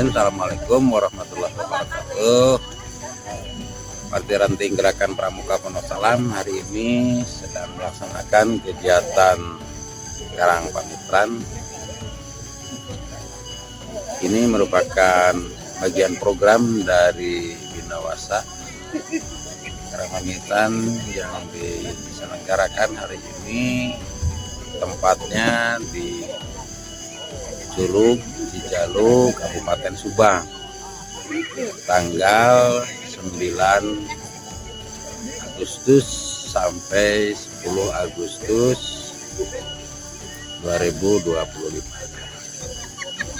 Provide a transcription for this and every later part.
Bismillahirrahmanirrahim. Assalamualaikum warahmatullahi wabarakatuh. Partai Ranting Gerakan Pramuka Pondok Salam hari ini sedang melaksanakan kegiatan Karang Pamitran. Ini merupakan bagian program dari Binawasa Karang Pamitran yang diselenggarakan hari ini. Tempatnya di Curug Cijaluk, Kabupaten Subang, tanggal 9 Agustus sampai 10 Agustus 2025.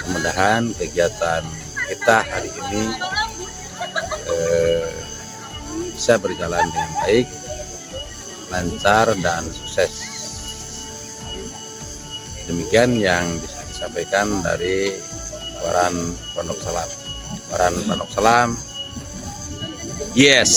Mudah-mudahan kegiatan kita hari ini bisa berjalan dengan baik, lancar dan sukses. Demikian yang bisa disampaikan dari Waran Pondok Salam. Waran Pondok Salam. Yes.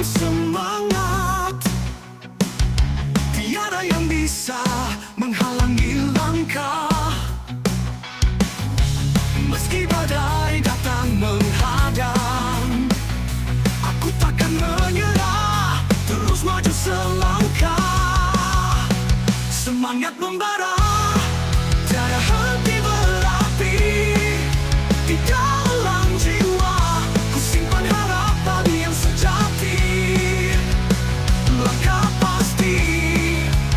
berpendam semangat. Tiada yang bisa menghalangi langkah. Meski badai datang menghadang, aku takkan menyerah, terus maju selangkah. Semangat membara, tiada henti berapi. Di dalam jiwa, ku simpan harapan yang sejati. Langkah pasti,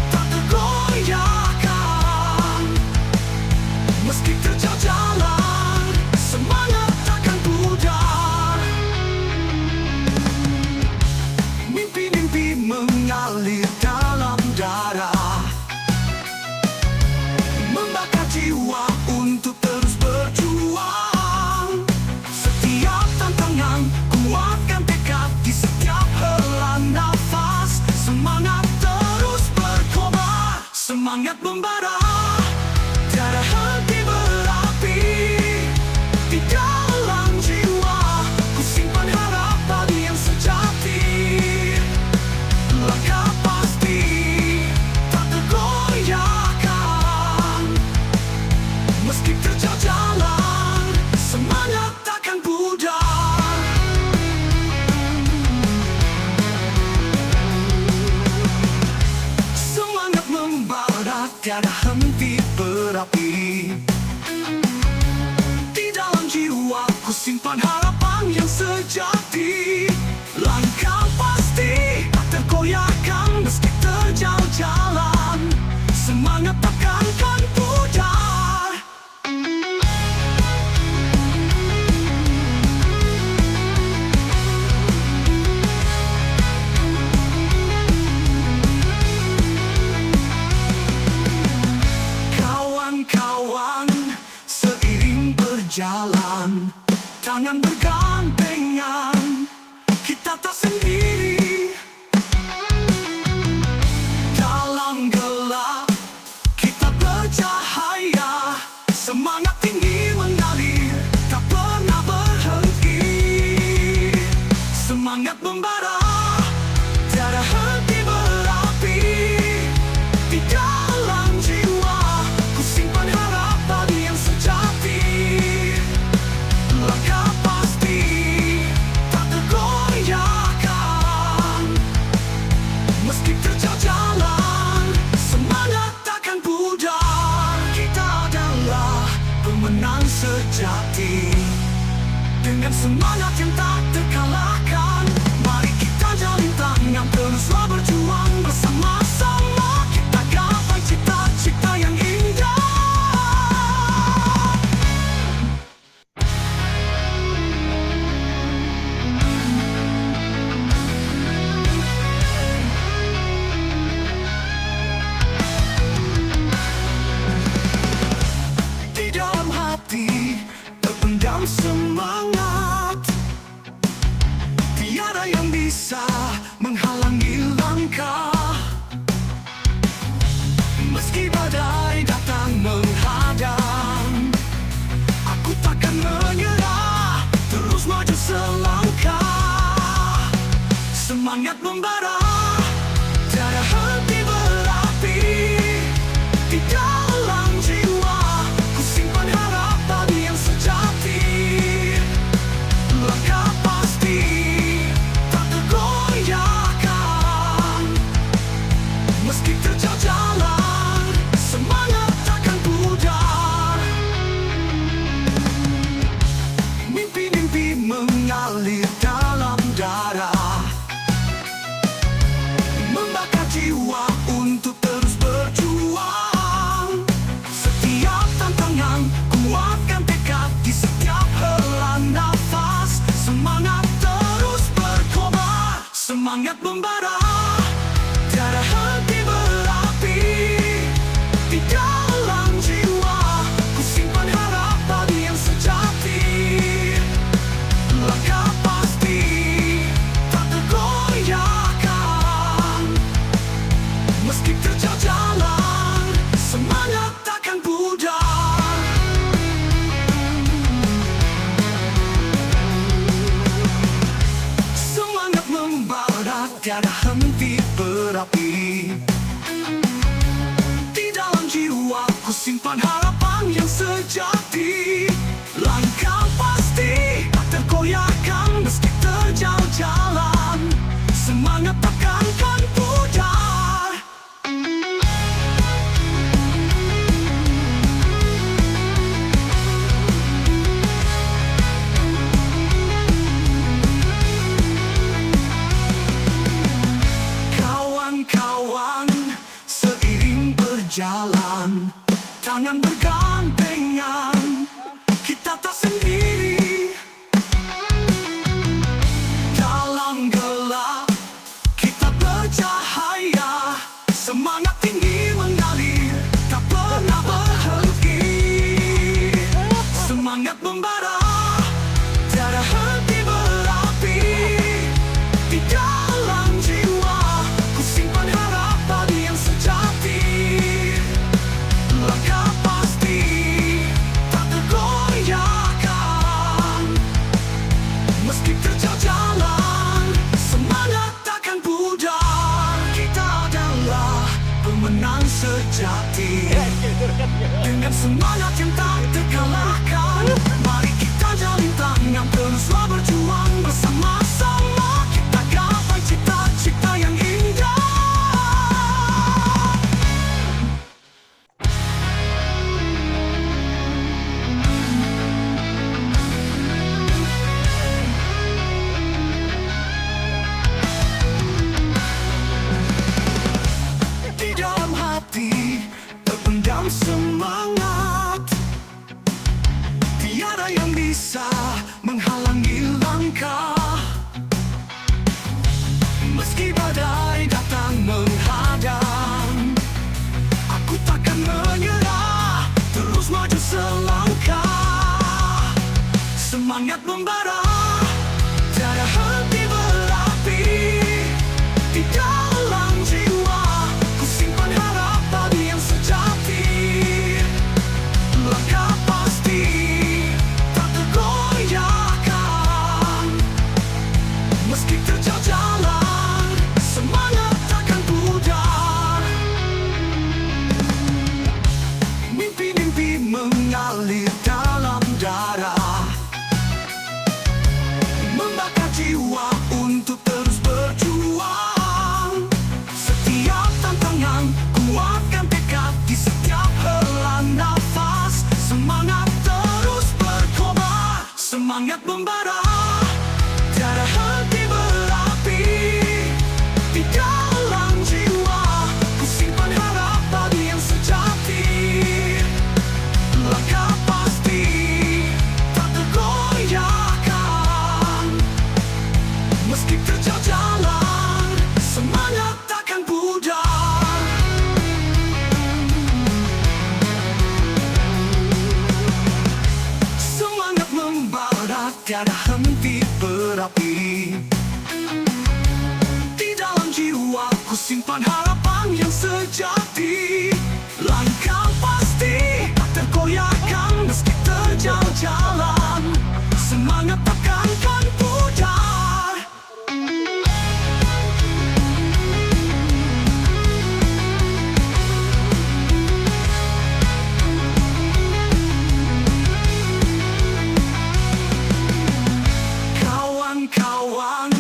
tak tergoyahkan. Meski terjal jalan, semangat takkan pudar. Mimpi-mimpi mengalir dalam darah, membakar jiwa untuk terus berjuang. Setiap tantangan, kuatkan tekad di setiap hela nafas. Semangat terus berkobar, semangat membara, tiada henti berapi. Di dalam jiwa, ku simpan harapan yang sejati. Langkah pasti, tak tergoyahkan. Meski terjal jalan, semangat takkan pudar. Semangat membara, tiada henti berapi. Di dalam jiwa, ku simpan harapan yang sejati. Langkah pasti, tak tergoyahkan. Meski terjal jalan, semangat takkan pudar. Kawan-kawan, seiring berjalan, tangan bergandengan, kita tak sendiri. Dalam gelap, kita bercahaya. Semangat tinggi mengalir, tak pernah berhenti. Semangat membara, tiada henti berapi. Di dalam jiwa, ku simpan harapan yang sejati. Langkah pasti, tak tergoyahkan. Meski terjal jalan, semangat takkan pudar. Kita adalah pemenang sejati. Dengan semangat yang tak terkalahkan, mari kita jalin tangan, teruslah berjuang bersama-sama. Kita gapai cita-cita yang indah. Di dalam hati terpendam semangat. Tiada yang bisa menghalangi langkah. Meski badai datang menghadang, aku takkan menyerah, terus maju selangkah. Semangat membara, tiada henti berapi. Di dalam jiwa, ku simpan harapan yang sejati. Langkah pasti, tak tergoyahkan. Meski terjal jalan, semangat takkan pudar. Mimpi-mimpi mengalir dalam darah, membakar jiwa untuk terus berjuang. Setiap tantangan, kuatkan tekad di setiap hela nafas. Semangat terus berkobar, semangat membara, tiada henti berapi. Di dalam jiwa, ku simpan harapan yang sejati. Langkah pasti, tak tergoyahkan. Meski terjal jalan, semangat takkan pudar. Semangat membara, tiada henti berapi. Di dalam jiwa ku simpan harapan yang sejati. Langkah pasti tak tergoyahkan meski terjal jalan. Semangat takkan pudar. Kawan-kawan, seiring berjalan, tangan bergandengan, kita tak sendiri. Dalam gelap, kita bercahaya, semangat tinggi mengalir, tak pernah berhenti. Semangat membara, tiada henti berapi. Di dalam jiwa, ku simpan harapan yang sejati. Langkah pasti, tak tergoyahkan. Meski terjal jalan, semangat takkan pudar. Kita adalah pemenang sejati. Dengan semangat yang tak terkalahkan, mari kita jalin tangan, teruslah berjuang bersama-sama. Kita gapai cita-cita yang indah. Di dalam hati terpendam semangat, tiada yang bisa menghalangi langkah. Meski badai datang menghadang, aku takkan menyerah, terus maju selangkah. Semangat membara, tiada henti berapi. Di dalam jiwa, ku simpan harapan yang sejati. Langkah pasti, tak tergoyahkan. Meski terjal jalan, semangat takkan pudar. Mimpi-mimpi mengalir dalam darah, membakar jiwa untuk terus berjuang. Setiap tantangan, kuatkan tekad di setiap hela nafas. Semangat terus berkobar, semangat membara, tiada henti berapi. Di dalam jiwa, ku simpan harapan yang sejati. Langkah pasti, tak tergoyahkan. Meski terjal jalan, semangat takkan pudar. Semangat membara, tiada henti berapi. Di dalam jiwa, ku simpan harapan yang sejati. Langkah pasti, tak tergoyahkan meski terjal jalan. Semangat takkan pudar. Kawan-kawan,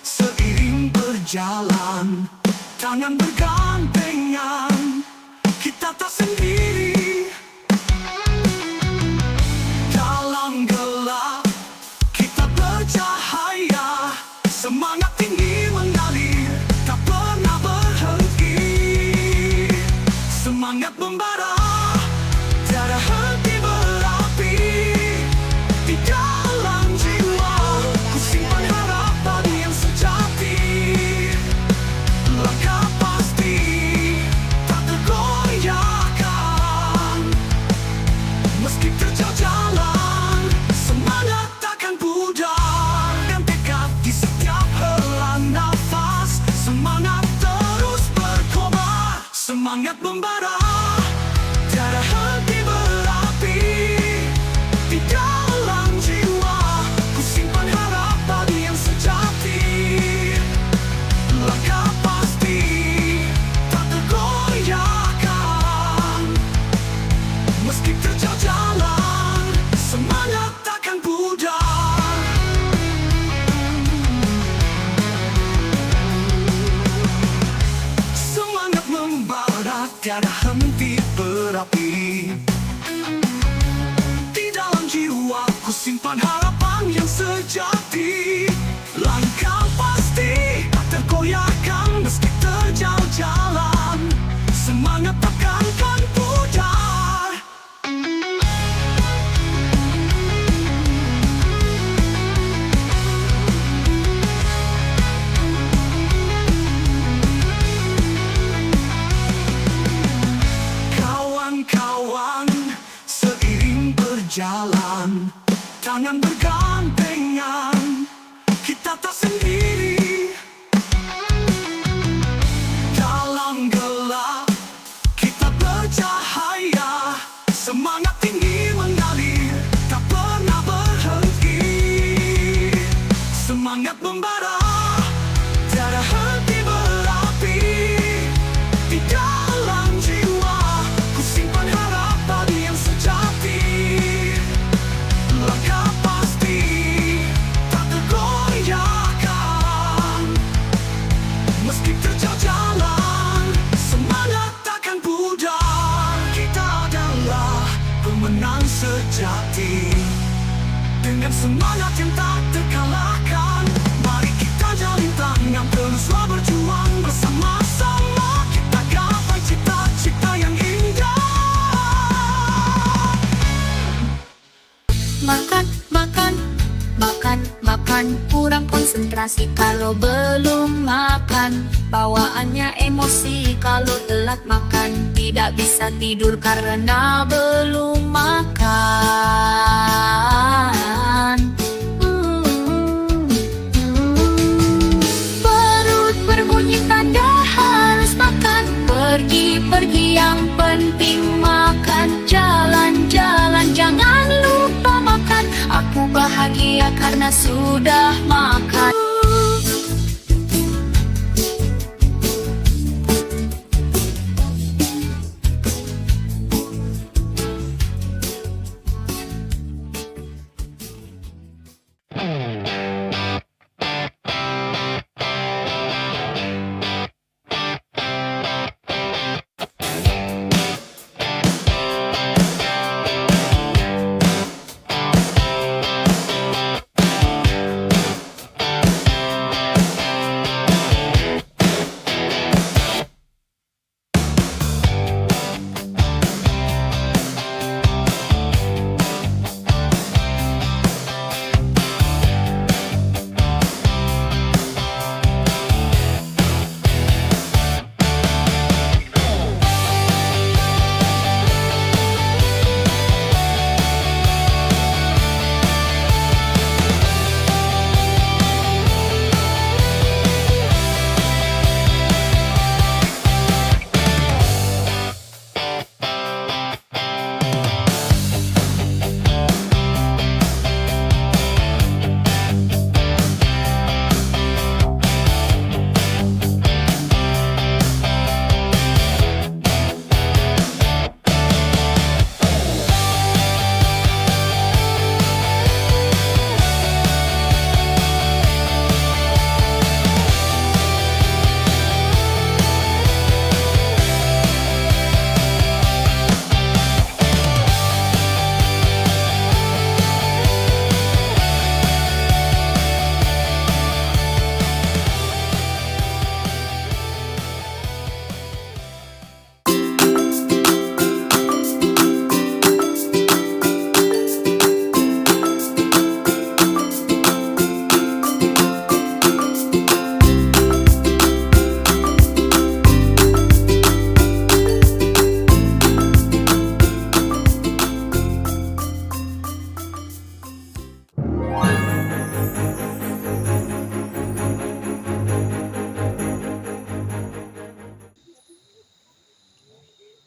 seiring berjalan, tangan bergandengan, kita tak sendiri. Dalam gelap, kita bercahaya, semangat tinggi mengalir, tak pernah berhenti. Semangat membara, tiada henti berapi. Di dalam jiwa, ku simpan harapan yang sejati. Langkah pasti, tak tergoyahkan. Meski terjal jalan, semangat takkan pudar. Dan tekad di setiap hela nafas. Semangat terus berkobar, semangat membara, tiada henti berapi. Di dalam jiwa, ku simpan harapan yang sejati. tiada henti berapi. Di dalam jiwaku simpan harapan yang sejati. Langkah pasti tak tergoyahkan meski terjal jalan. Semangat takkan pudar. Kawan-kawan, seiring berjalan, tangan bergandengan, kita tak sendiri. Dalam gelap, kita bercahaya. Semangat tinggi mengalir, tak pernah berhenti. Semangat membara, tiada henti berapi. Di dalam jiwa, ku simpan harapan yang sejati. Langkah pasti tak tergoyahkan meski terjal jalan. Semangat takkan pudar. Kita adalah pemenang sejati. Dengan semangat yang tak terkalahkan, mari kita jalin tangan teruslah berjuang bersama-sama. Kita gapai cita-cita yang indah. Makan, makan, makan, makan. Kurang konsentrasi kalau belum makan. Bawaannya emosi kalau telat makan. Tidak bisa tidur karena belum makan. Perut berbunyi tanda harus makan. Pergi-pergi yang penting makan. Jalan-jalan jangan lupa makan. Aku bahagia karena sudah makan.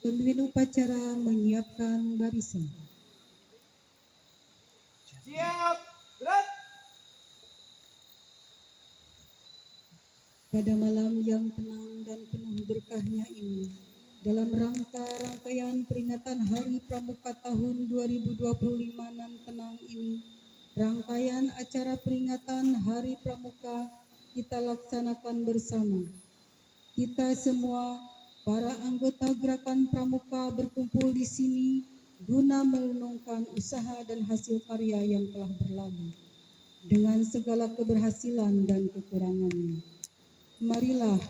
Pemimpin upacara menyiapkan barisan. Siap, gerak. Pada malam yang tenang dan penuh berkahnya ini, dalam rangka rangkaian peringatan Hari Pramuka tahun 2025 nan tenang ini, rangkaian acara peringatan Hari Pramuka kita laksanakan bersama. Kita semua Para anggota gerakan pramuka berkumpul di sini guna merenungkan usaha dan hasil karya yang telah berlalu dengan segala keberhasilan dan kekurangannya. Marilah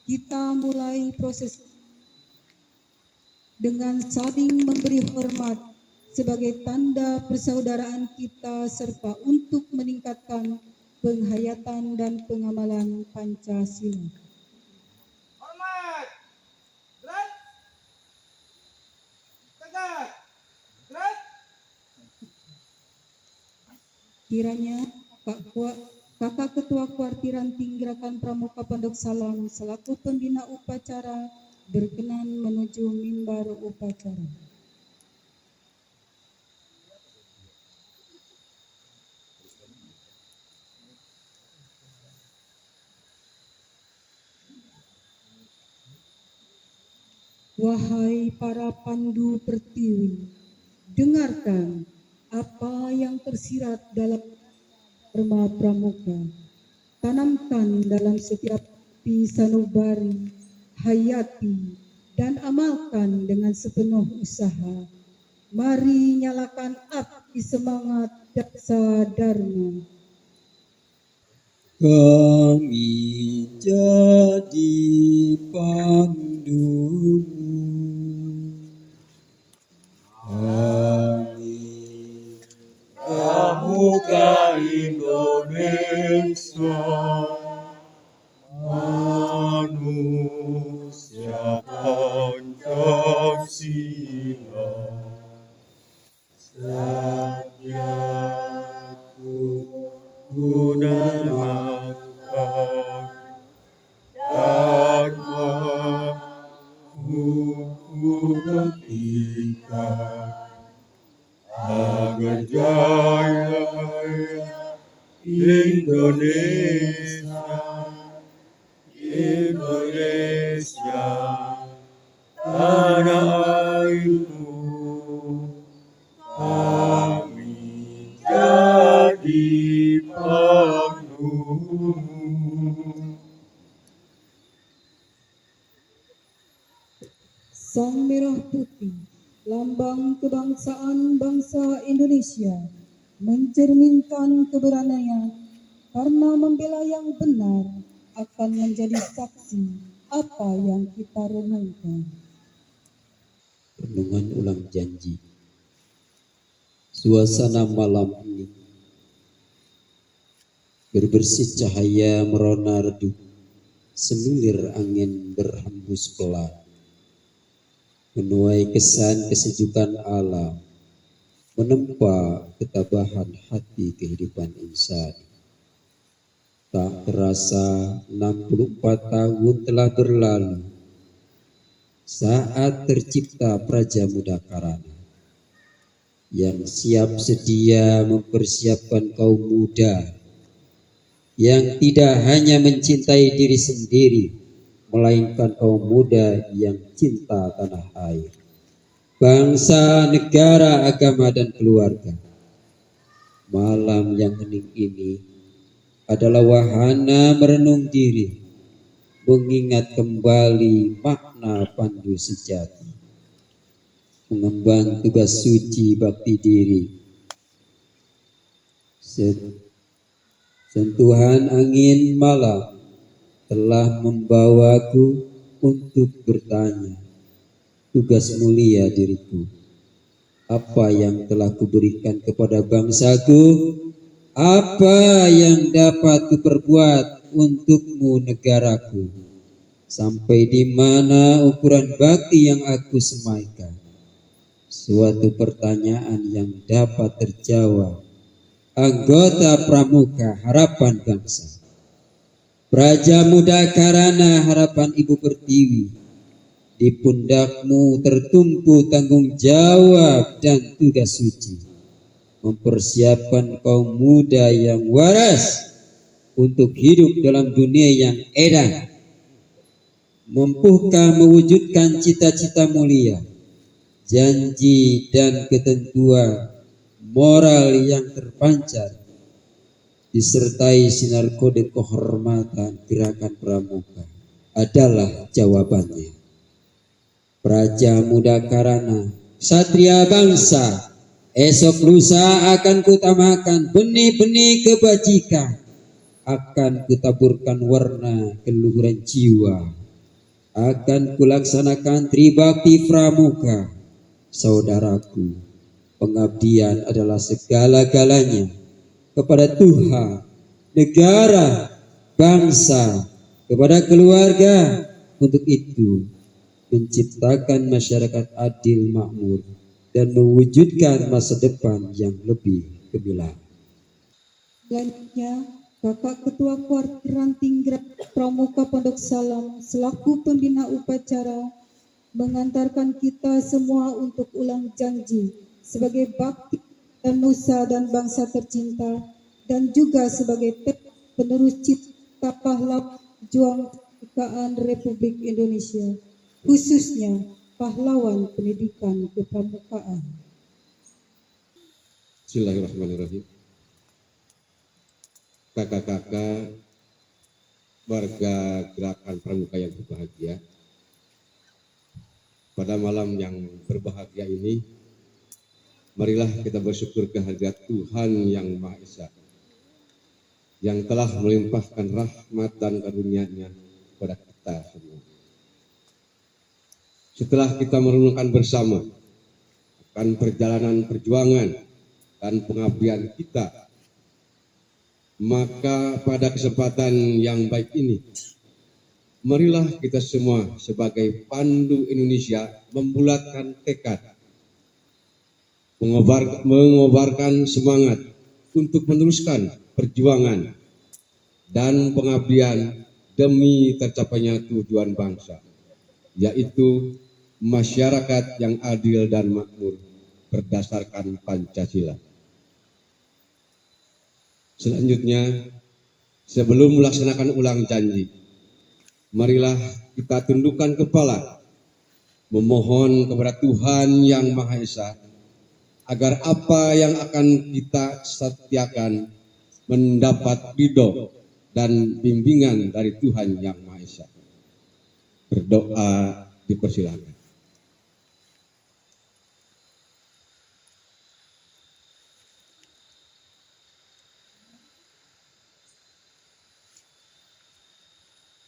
kita mulai proses dengan saling memberi hormat sebagai tanda persaudaraan kita serta untuk meningkatkan penghayatan dan pengamalan Pancasila. Hormat. Berat. Tegak. Berat. Kiranya Kakak Ketua Kuartiranting Gerakan Pramuka Pondok Salam selaku pembina upacara berkenan menuju mimbar upacara. Wahai para pandu pertiwi, dengarkan apa yang tersirat dalam Dharma Pramuka. Tanamkan dalam setiap api sanubari, hayati, dan amalkan dengan sepenuh usaha. Mari nyalakan api semangat daksa Dharma. Kami jadi pandumu, kami Pramuka Indonesia, manusia Pancasila, setiaku gunakan Dharma ku buktikan agar jaya Indonesia, tanah airku, kami jadi pandumu. Sang merah putih, lambang kebangsaan bangsa Indonesia, mencerminkan keberanian karena membela yang benar akan menjadi saksi apa yang kita renungkan. Renungan ulang janji. Suasana malam ini berbersih cahaya merona redup, semilir angin berhembus pelan, menuai kesan kesejukan alam, menempa ketabahan hati kehidupan insan. Tak terasa 64 tahun telah berlalu saat tercipta Praja Muda Karana yang siap sedia mempersiapkan kaum muda yang tidak hanya mencintai diri sendiri, melainkan kaum muda yang cinta tanah air, bangsa, negara, agama, dan keluarga. Malam yang hening ini adalah wahana merenung diri, mengingat kembali makna pandu sejati, mengemban tugas suci bakti diri. Sentuhan angin malam telah membawaku untuk bertanya, tugas mulia diriku, apa yang telah kuberikan kepada bangsaku, apa yang dapat kuperbuat untukmu negaraku, sampai di mana ukuran bakti yang aku semaikan. Suatu pertanyaan yang dapat terjawab anggota Pramuka Harapan Bangsa, Praja Muda Karana Harapan Ibu Pertiwi. Di pundakmu tertumpu tanggung jawab dan tugas suci, mempersiapkan kaum muda yang waras untuk hidup dalam dunia yang edan, mampukan mewujudkan cita-cita mulia, janji dan ketentuan moral yang terpancar, disertai sinar kode kehormatan gerakan pramuka adalah jawabannya. Praja Muda Karana, Satria bangsa, esok lusa akan kutamakan benih-benih kebajikan, akan kutaburkan warna keluhuran jiwa, akan kulaksanakan tribakti pramuka. Saudaraku, pengabdian adalah segala-galanya kepada Tuhan, negara, bangsa, kepada keluarga. Untuk itu, menciptakan masyarakat adil makmur dan mewujudkan masa depan yang lebih gemilang. Selanjutnya, Bapak Ketua Kuartiran Tingrat Pramuka Pondok Salam selaku pembina upacara mengantarkan kita semua untuk ulang janji sebagai bakti dan nusa dan bangsa tercinta, dan juga sebagai penerus cita pahlawan juang kemerdekaan Republik Indonesia, khususnya pahlawan pendidikan kepramukaan. Bismillahirrahmanirrahim. Kakak-kakak warga gerakan pramuka yang berbahagia, pada malam yang berbahagia ini, marilah kita bersyukur kehadirat Tuhan yang Maha Esa, yang telah melimpahkan rahmat dan karunia-Nya kepada kita semua. Setelah kita merenungkan bersama akan perjalanan perjuangan dan pengabdian kita, maka pada kesempatan yang baik ini, marilah kita semua sebagai pandu Indonesia membulatkan tekad, mengobarkan semangat untuk meneruskan perjuangan dan pengabdian demi tercapainya tujuan bangsa, yaitu masyarakat yang adil dan makmur berdasarkan Pancasila. Selanjutnya, sebelum melaksanakan ulang janji, marilah kita tundukkan kepala, memohon kepada Tuhan yang Maha Esa agar apa yang akan kita setiakan mendapat ridho dan bimbingan dari Tuhan yang Maha Esa. Berdoa dipersilakan.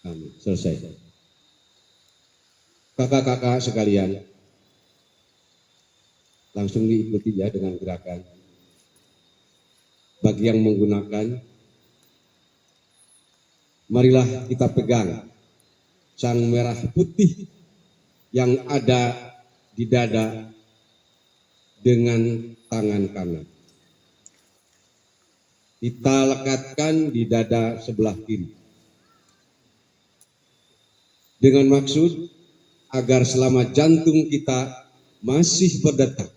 Amin. Selesai. Kakak-kakak sekalian, langsung diikuti ya dengan gerakan. Bagi yang menggunakan, marilah kita pegang sang merah putih yang ada di dada dengan tangan kanan. Kita lekatkan di dada sebelah kiri. Dengan maksud agar selama jantung kita masih berdetak,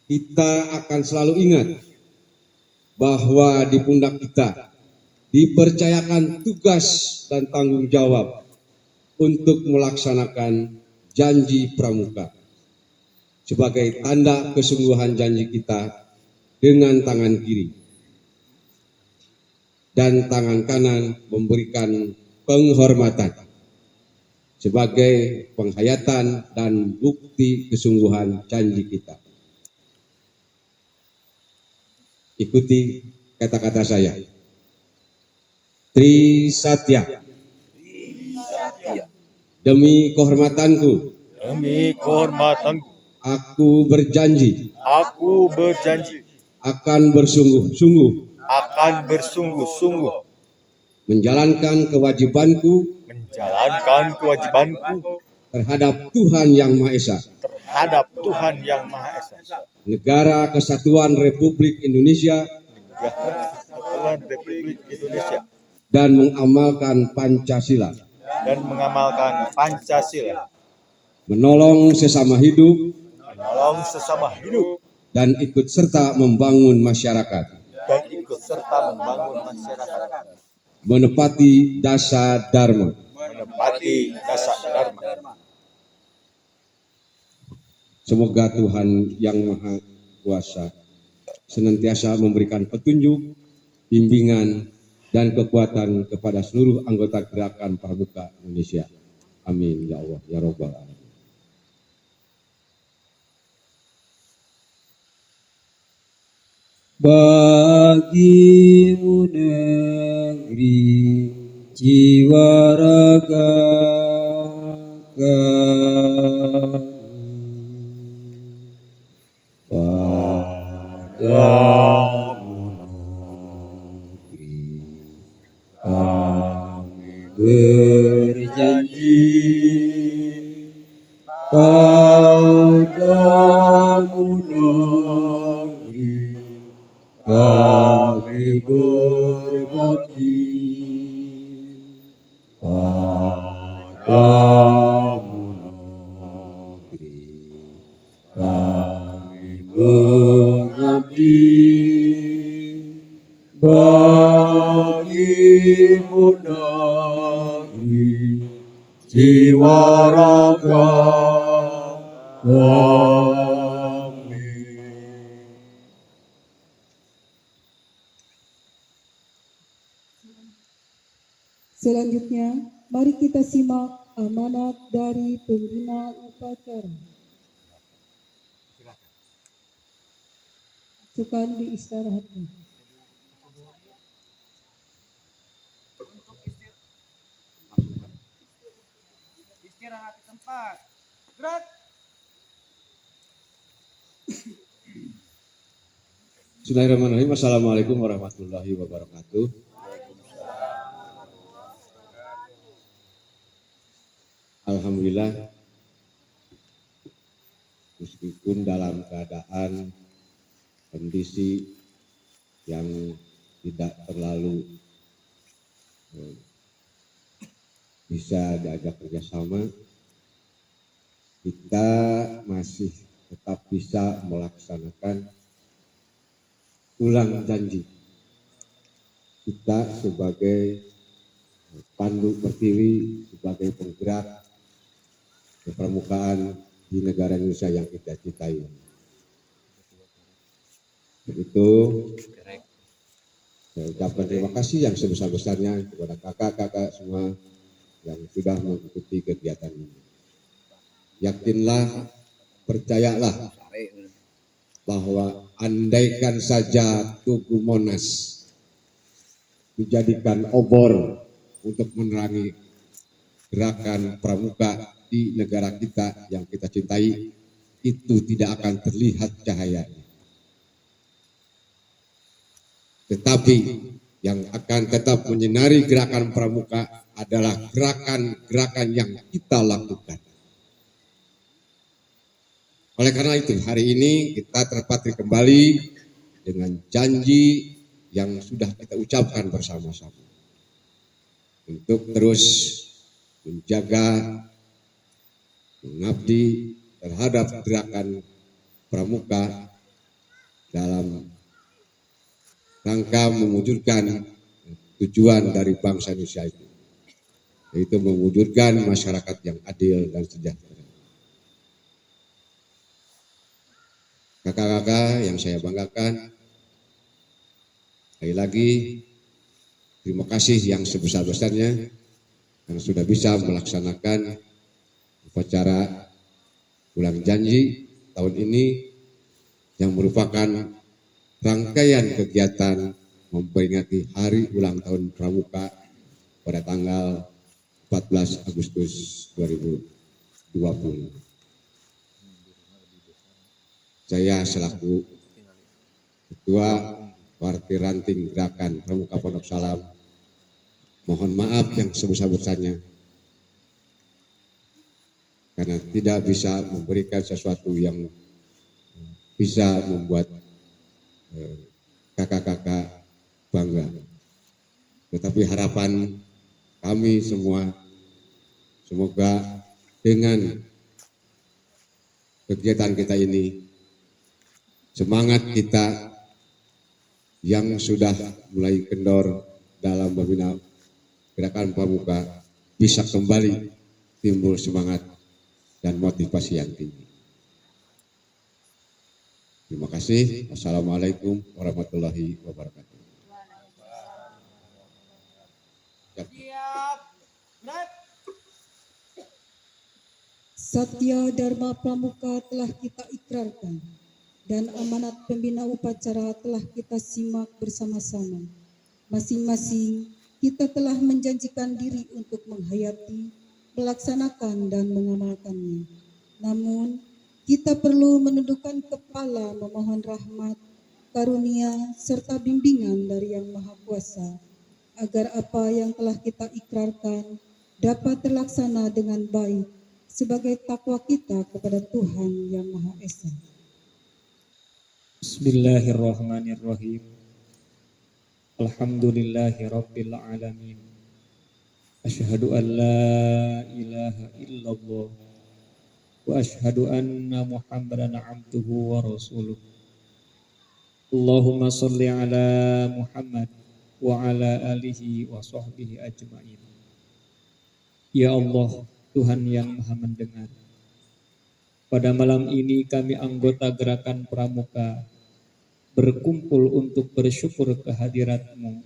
kita akan selalu ingat bahwa di pundak kita dipercayakan tugas dan tanggung jawab untuk melaksanakan janji pramuka. Sebagai tanda kesungguhan janji kita dengan tangan kiri, dan tangan kanan memberikan penghormatan sebagai penghayatan dan bukti kesungguhan janji kita. Ikuti kata-kata saya. Trisatya. Demi kehormatanku. Demi kehormatanku. Aku berjanji. Aku berjanji. Akan bersungguh-sungguh. Akan bersungguh-sungguh. Menjalankan kewajibanku. Menjalankan kewajibanku. Terhadap Tuhan yang Maha Esa. Terhadap Tuhan yang Maha Esa. Negara Kesatuan Republik Indonesia. Negara Kesatuan Republik Indonesia. Dan mengamalkan Pancasila. Dan mengamalkan Pancasila. Menolong sesama hidup. Menolong sesama hidup. Dan ikut serta membangun masyarakat. Dan ikut serta membangun masyarakat. Menepati dasar dharma. Menepati dasar dharma. Semoga Tuhan yang Maha Kuasa senantiasa memberikan petunjuk, bimbingan, dan kekuatan kepada seluruh anggota gerakan pramuka Indonesia. Amin ya Allah ya Rabbal Alamin. bagimu negeri jiwa raga kami. Padamu negeri kami berjanji, padamu negeri kami berbakti, padamu negeri kami mengabdi, bagimu negeri jiwa raga kami. Selanjutnya, mari kita simak amanat dari pembina upacara. Sukan diistirahatkan. Istirahat di tempat. Gerak. Bismillahirrahmanirrahim. Assalamualaikum warahmatullahi wabarakatuh. Alhamdulillah, meskipun dalam keadaan kondisi yang tidak terlalu bisa diajak kerjasama, kita masih tetap bisa melaksanakan ulang janji kita sebagai pandu pertiwi, sebagai penggerak kepramukaan di negara Indonesia yang kita cintai. Begitu, saya ucapkan terima kasih yang sebesar-besarnya kepada kakak-kakak semua yang sudah mengikuti kegiatan ini. Yakinlah, percayalah bahwa andaikan saja Tugu Monas dijadikan obor untuk menerangi gerakan pramuka di negara kita yang kita cintai, itu tidak akan terlihat cahayanya. Tetapi yang akan tetap menyinari gerakan pramuka adalah gerakan-gerakan yang kita lakukan. Oleh karena itu, hari ini kita terpatri kembali dengan janji yang sudah kita ucapkan bersama-sama untuk terus menjaga, mengabdi terhadap gerakan pramuka dalam rangka mewujudkan tujuan dari bangsa Indonesia itu, yaitu mewujudkan masyarakat yang adil dan sejahtera. Kakak-kakak yang saya banggakan, sekali lagi terima kasih yang sebesar-besarnya karena sudah bisa melaksanakan upacara ulang janji tahun ini yang merupakan rangkaian kegiatan memperingati hari ulang tahun pramuka pada tanggal 14 Agustus 2020. Saya selaku Ketua Partai Ranting Gerakan Pramuka Pondok Salam mohon maaf yang sebesar-besarnya karena tidak bisa memberikan sesuatu yang bisa membuat kakak-kakak bangga. Tetapi harapan kami semua, semoga dengan kegiatan kita ini, semangat kita yang sudah mulai kendor dalam membina gerakan pramuka bisa kembali timbul semangat dan motivasi yang tinggi. Terima kasih. Wassalamualaikum warahmatullahi wabarakatuh. Siap. Gerak. Satya Dharma Pramuka telah kita ikrarkan dan amanat pembina upacara telah kita simak bersama-sama. Masing-masing kita telah menjanjikan diri untuk menghayati, melaksanakan, dan mengamalkannya. Namun, kita perlu menundukkan kepala memohon rahmat, karunia, serta bimbingan dari Yang Maha Kuasa, agar apa yang telah kita ikrarkan dapat terlaksana dengan baik sebagai takwa kita kepada Tuhan Yang Maha Esa. Bismillahirrahmanirrahim. Alhamdulillahi rabbil alamin. Asyhadu an la ilaha illallah wa asyhadu anna Muhammadan abduhu wa rasuluh. Allahumma shalli ala Muhammad wa ala alihi wa sahbihi ajmain. Ya Allah, Tuhan yang Maha mendengar, pada malam ini kami anggota Gerakan Pramuka berkumpul untuk bersyukur kehadirat-Mu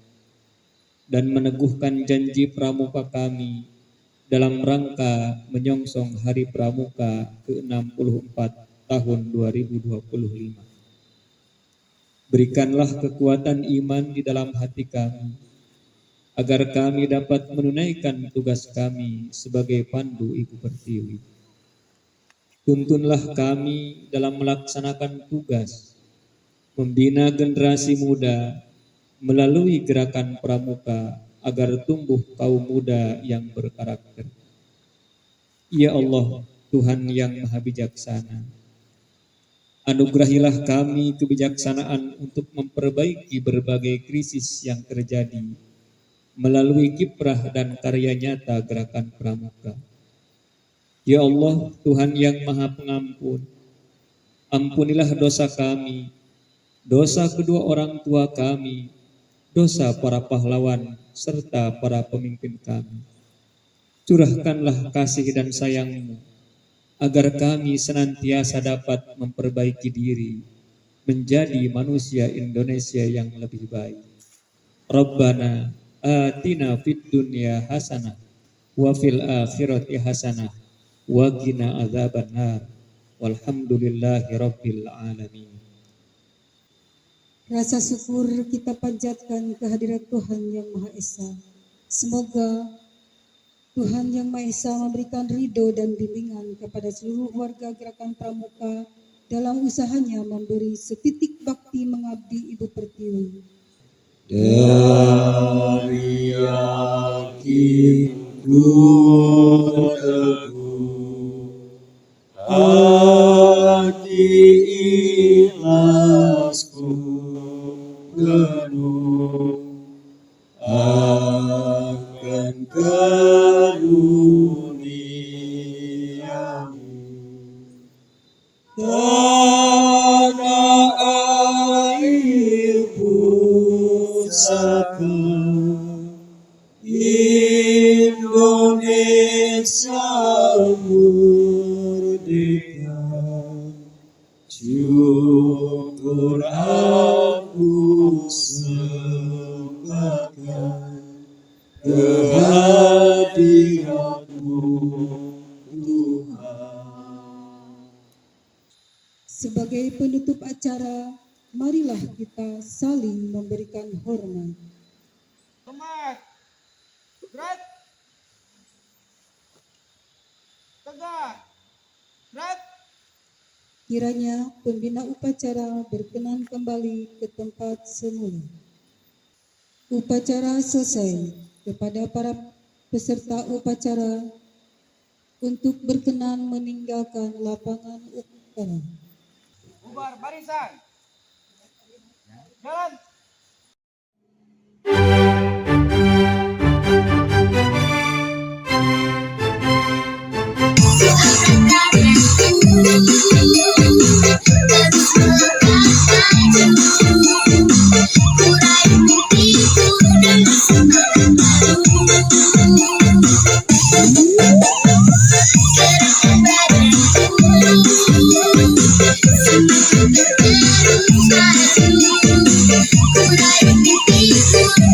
dan meneguhkan janji pramuka kami dalam rangka menyongsong Hari Pramuka ke-64 tahun 2025. Berikanlah kekuatan iman di dalam hati kami, agar kami dapat menunaikan tugas kami sebagai pandu Ibu Pertiwi. Tuntunlah kami dalam melaksanakan tugas membina generasi muda melalui Gerakan Pramuka agar tumbuh kaum muda yang berkarakter. Ya Allah, Tuhan yang Maha Bijaksana, anugerahilah kami kebijaksanaan untuk memperbaiki berbagai krisis yang terjadi melalui kiprah dan karya nyata Gerakan Pramuka. Ya Allah, Tuhan yang Maha Pengampun, ampunilah dosa kami, dosa kedua orang tua kami, dosa para pahlawan, serta para pemimpin kami. Curahkanlah kasih dan sayang-Mu, agar kami senantiasa dapat memperbaiki diri, menjadi manusia Indonesia yang lebih baik. Rabbana atina fid dunya hasanah, wa fil akhirati hasanah, wa qina adzabannar. Walhamdulillahi rabbil alamin. Rasa syukur kita panjatkan kehadirat Tuhan Yang Maha Esa. Semoga Tuhan Yang Maha Esa memberikan ridho dan bimbingan kepada seluruh warga Gerakan Pramuka dalam usahanya memberi setitik bakti mengabdi Ibu Pertiwi. Dari yakinku teguh, hati ikhlasku penuh akan karuniamu. Tanah air pusaka Indonesia merdeka, syukur aku sembahkan kehadirat-Mu Tuhan. Sebagai penutup acara, marilah kita saling memberikan hormat. Hormat. Gerak. Tegak. Gerak. Kiranya pembina upacara berkenan kembali ke tempat semula. Upacara selesai. Kepada para peserta upacara untuk berkenan meninggalkan lapangan upacara. Bubar barisan. Jalan.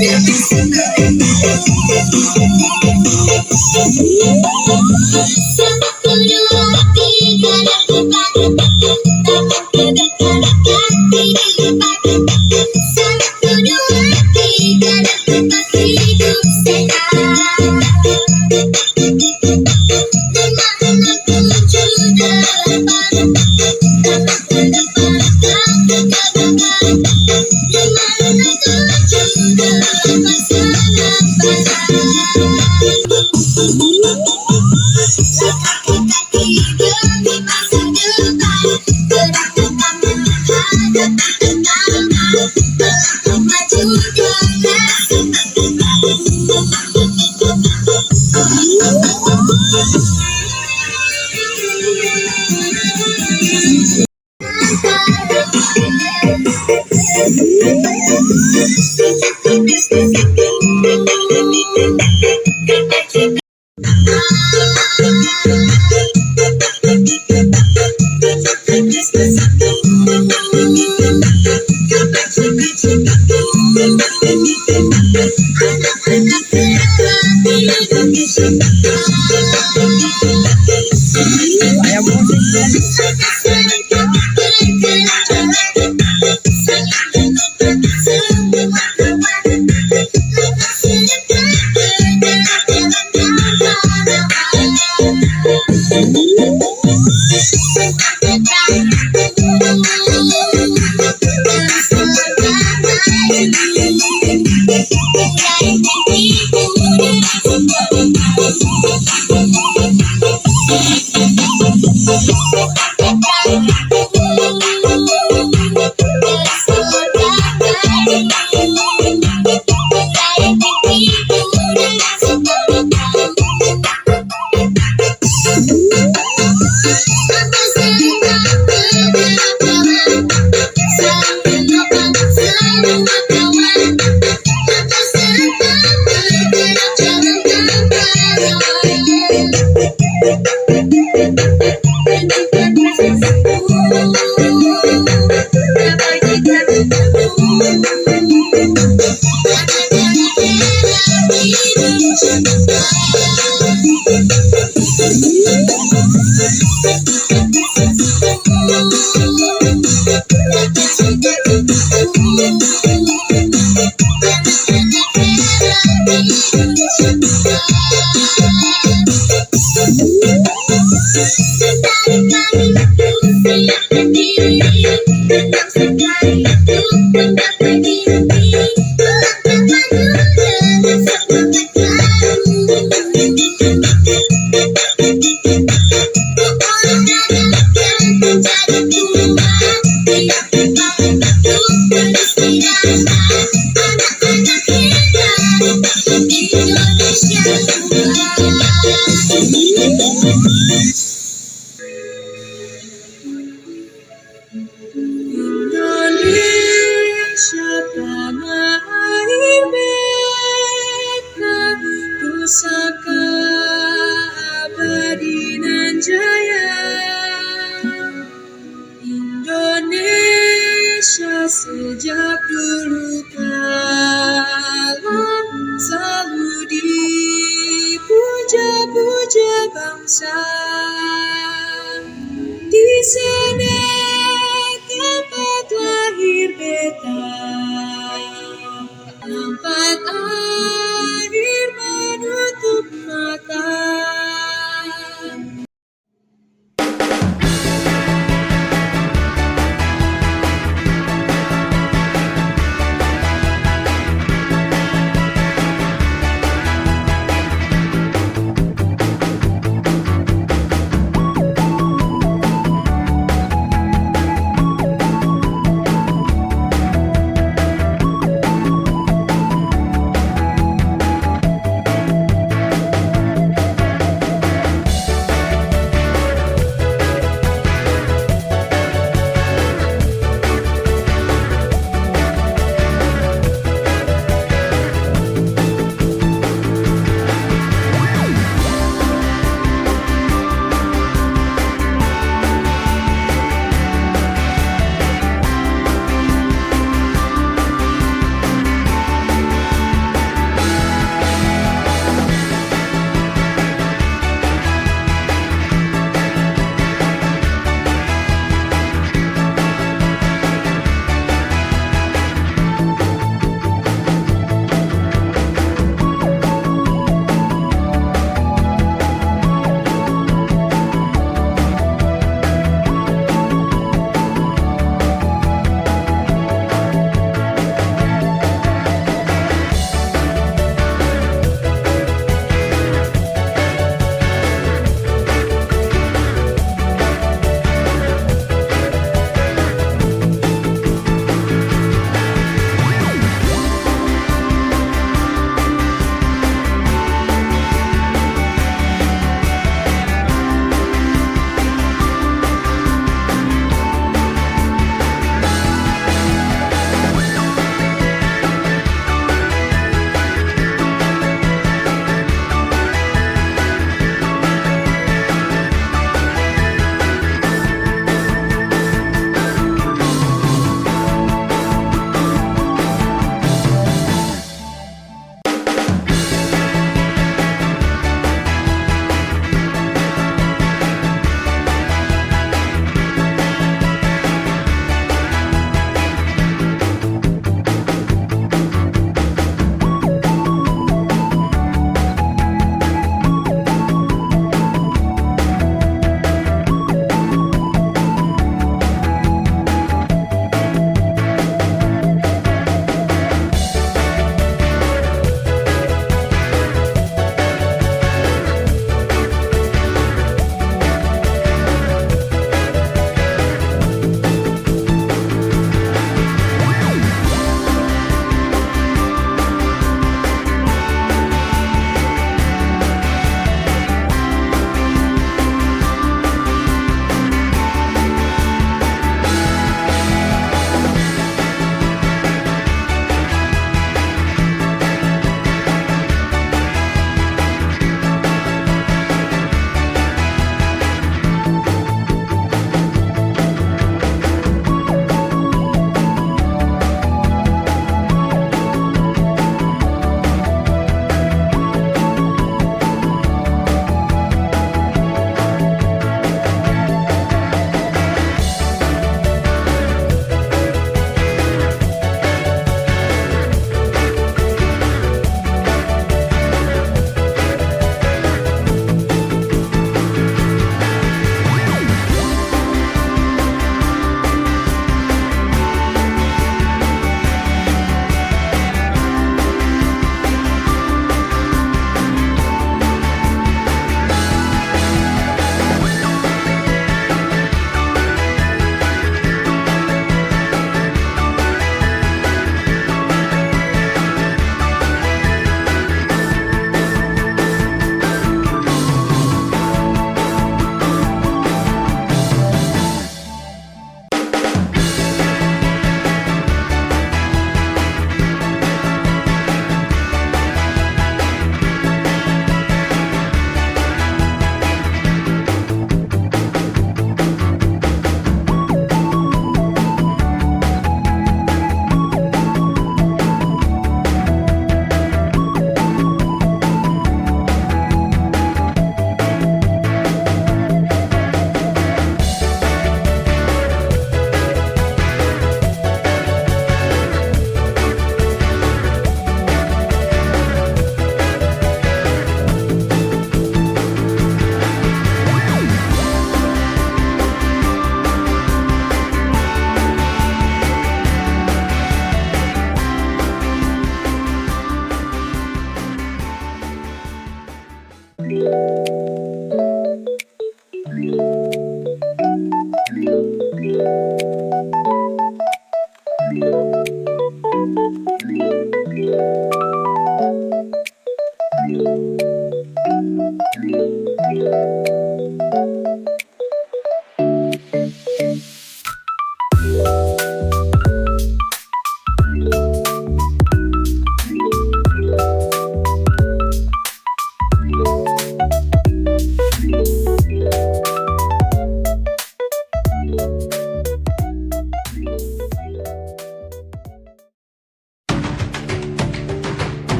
Yeah. Indonesia tanah air beta, pusaka abadi nan jaya. Indonesia sejak dulu kala selalu dipuja-puja bangsa. Di sana tempat lahir beta, tempat air menutup mata.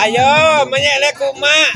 Ayo, menyelek kumak.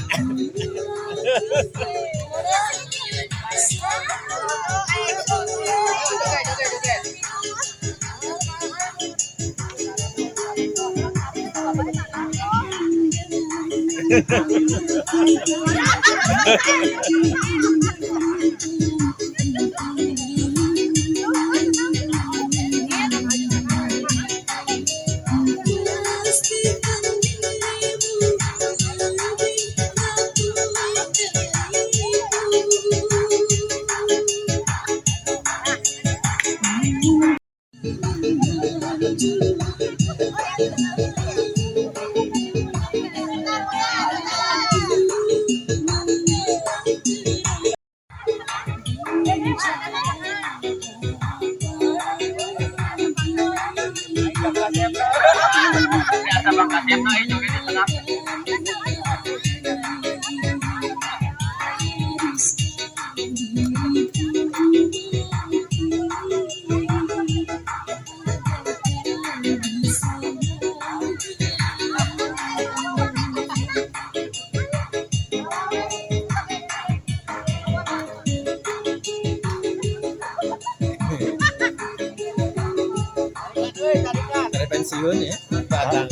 Yun ya. Batang.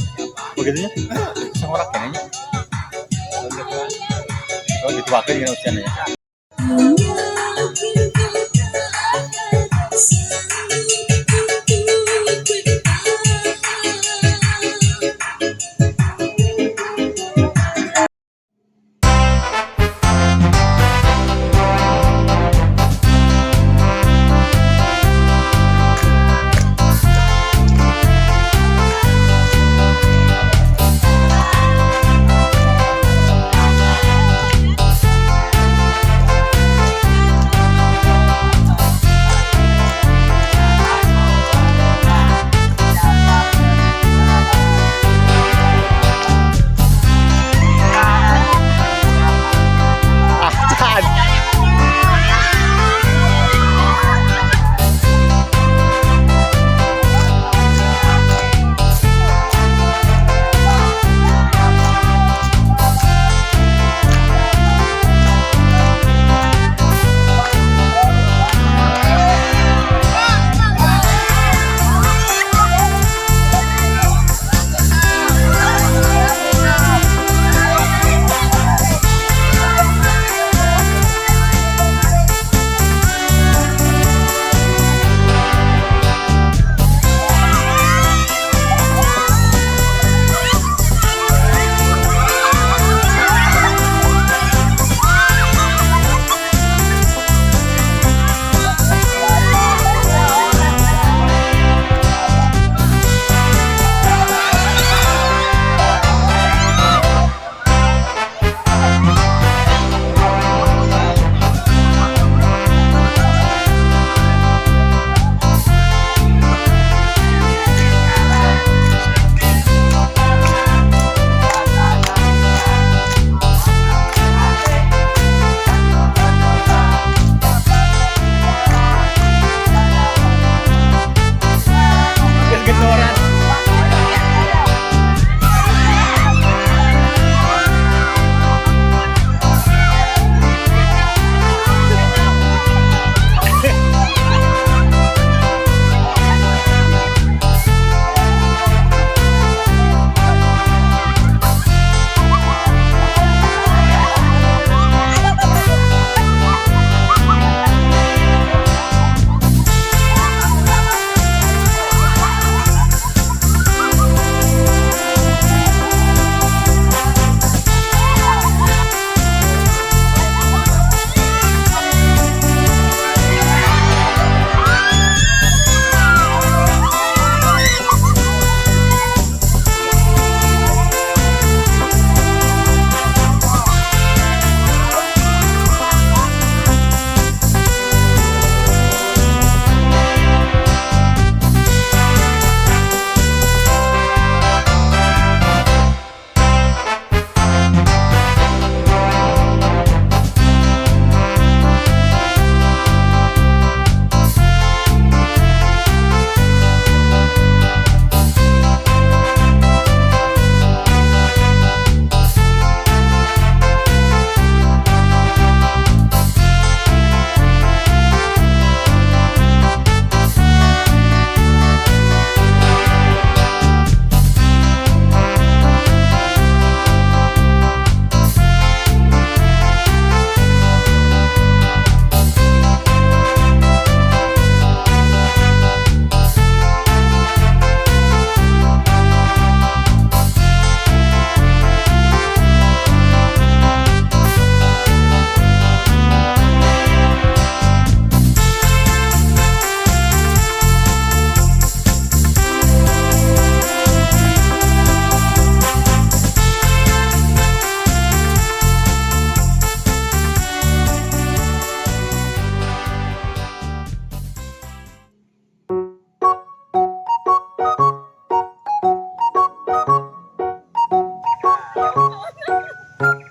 Begitunya? Sang orang kayaknya. Oh, dituakeun dengan usianya.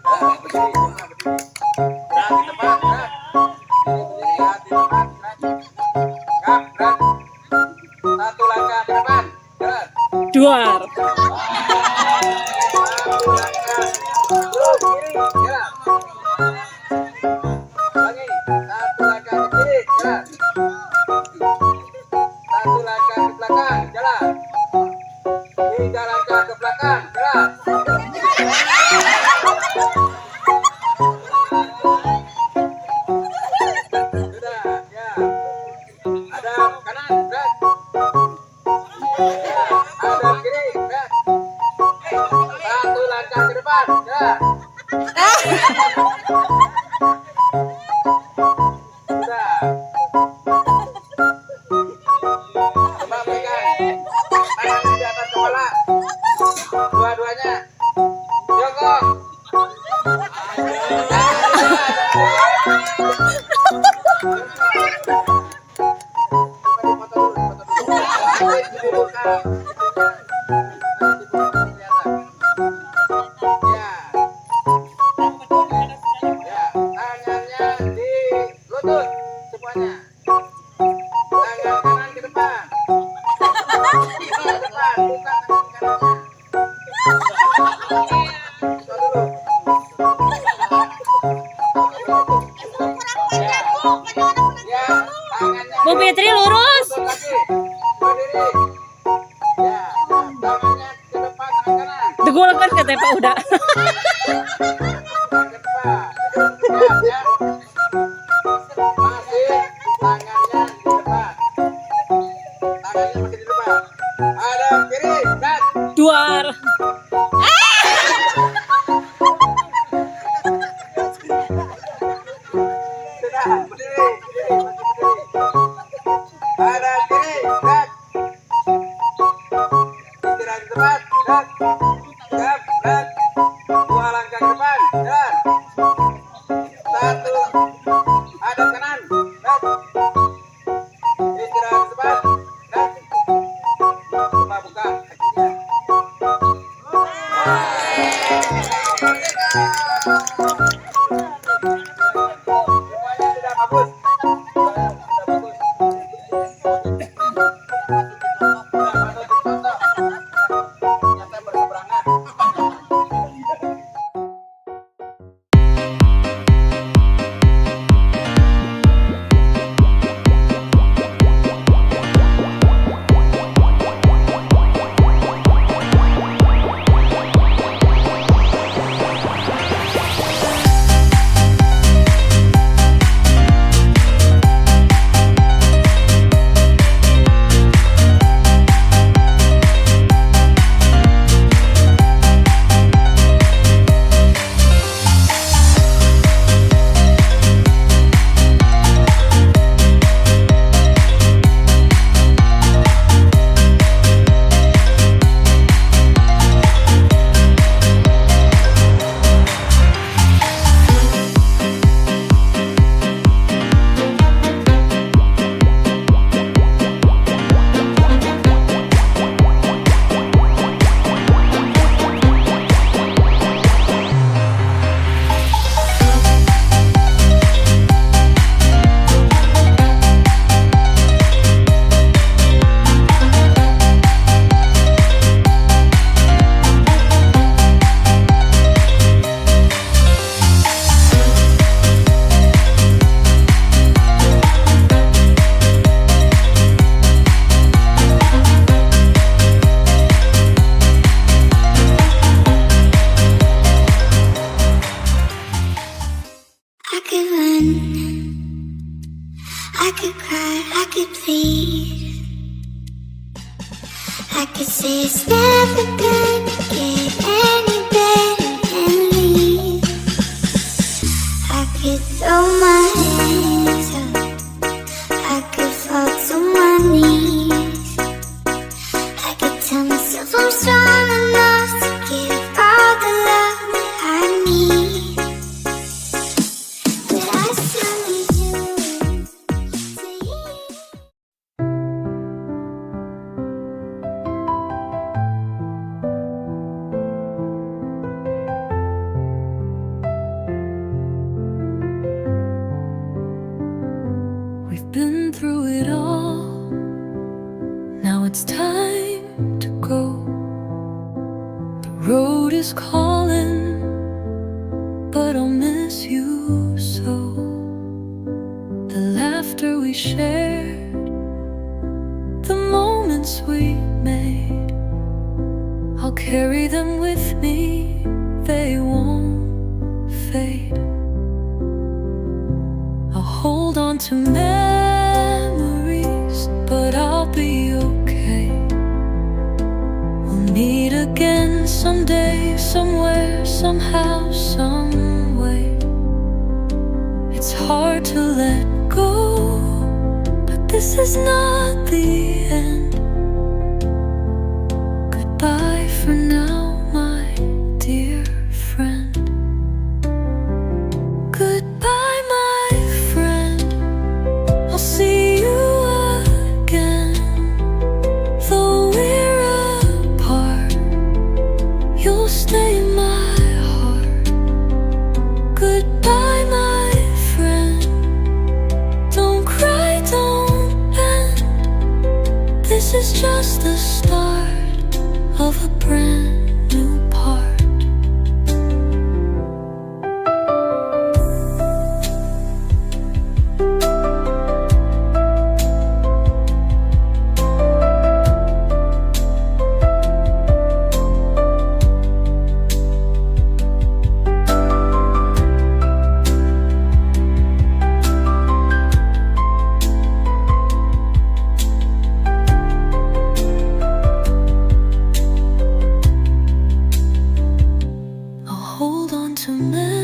Meyakinkan tak sanggup untuk bertahan. Duar. Satu langkah ke belakang, jalan. Coba pegang. Tangan di atas kepala. Dua-duanya. Jongkok. Tangannya di lutut semuanya. Tangan kanan ke depan. Ke depan, bukan tangan kanannya. Coba dulu. Ya, tangannya Bu Fitri lurus. lutut lagi. Berdiri. Ya, tangannya ke depan, tangan kanan. Degulkan katanya Pak udah. Tangan ke depan. Ya. Masih tangannya di depan. Tangannya masih di depan. Ada kiri, dan Duar. sudah berdiri. Ada kiri, dan istirahat di tempat, dan 2 langkah ke depan, dan 1 hadap kanan, dan istirahat di tempat, dan coba buka kakinya. Semuanya sudah bagus. Sudah bagus. Sudah patut dicontoh. Ternyata berseberangan. I could run, I could cry, I could plead, I could say it's never gonna get any better and leave. I could throw my hands up, I could fall to my knees, I could tell myself I'm strong enough to give all the love that I need. But I still need you to hear. We've been through it all. Now it's time to go. The road is calling, but I'll miss you so. The laughter we shared, the moments we made, I'll carry them with me. They won't fade. I'll hold on to memories, but I'll be okay. We'll meet again someday, somewhere, somehow, some way. It's hard to let go, but this is not the end. Goodbye for now, my dear friend. Goodbye, my friend. I'll see you again. Though we're apart, you'll stay in my heart. Goodbye, my friend. Don't cry, don't bend. This is just the start of a brand new part. I'll hold on to memories